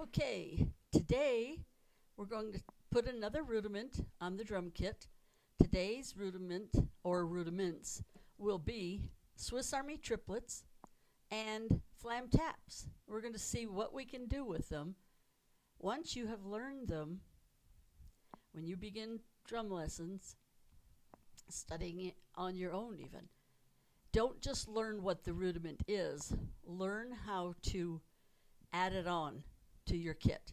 Okay, today we're going to put another rudiment on the drum kit. Today's rudiment, or rudiments, will be Swiss Army Triplets and flam taps. We're going to see what we can do with them. Once you have learned them, when you begin drum lessons, studying it on your own even, don't just learn what the rudiment is. Learn how to add it on to your kit.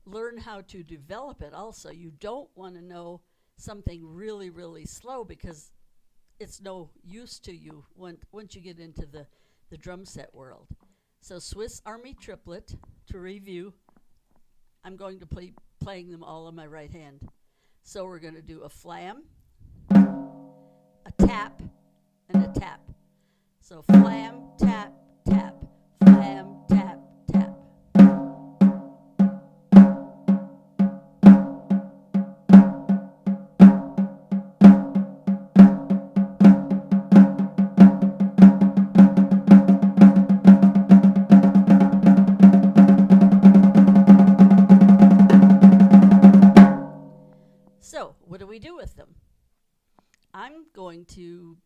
Learn how to develop it also. You don't want to know something really, really slow because it's no use to you once you get into the drum set world. So Swiss Army Triplet, to review, I'm going to playing them all on my right hand. So we're going to do a flam, a tap, and a tap. So flam, tap, tap, flam, tap, tap. So, what do we do with them? I'm going to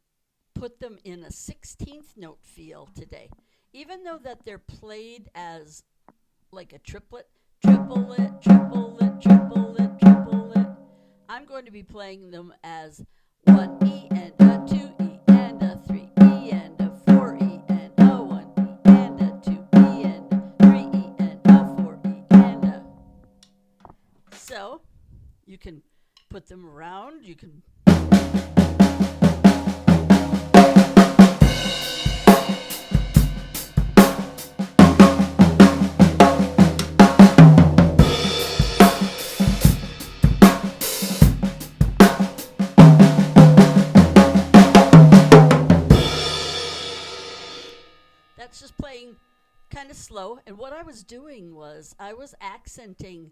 put them in a 16th note feel today. Even though that they're played as like a triplet, triplet, triplet, triplet, triplet, I'm going to be playing them as 1 E and a 2 E and a 3 E and a 4 E and a 1 E and a 2 E and a 3 E and a 4 E and a. So, you can put them around, you can that's just playing kind of slow. And what I was doing was I was accenting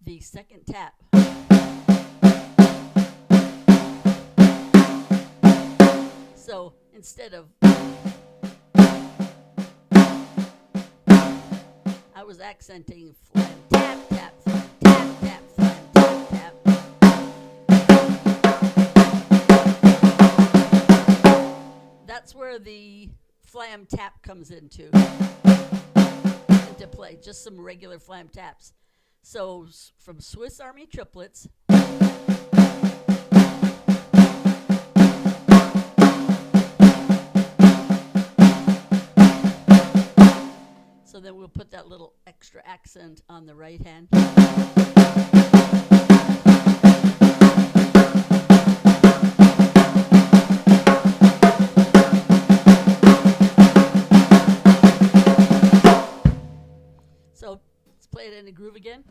the second tap. So instead of, I was accenting flam, tap, tap, flam, tap, tap, flam, tap, tap. That's where the flam tap comes into play, just some regular flam taps. So from Swiss Army Triplets, so then we'll put that little extra accent on the right hand. So let's play it in a groove again.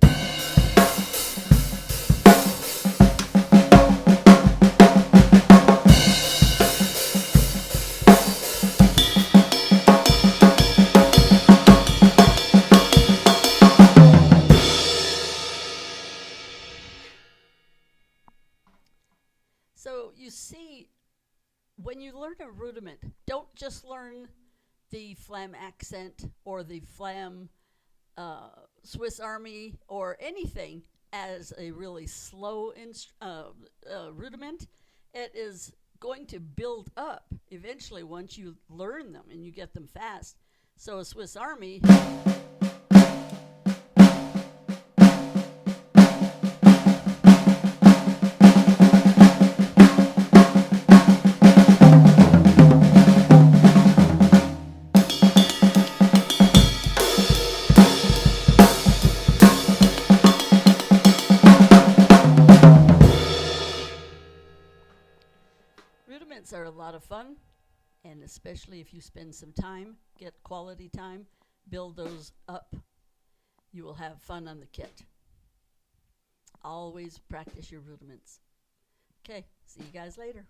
So you see, when you learn a rudiment, don't just learn the flam accent or the flam Swiss Army or anything as a really slow rudiment. It is going to build up eventually once you learn them and you get them fast. So a Swiss Army, rudiments are a lot of fun, and especially if you spend some time, get quality time, build those up, you will have fun on the kit. Always practice your rudiments. Okay, see you guys later.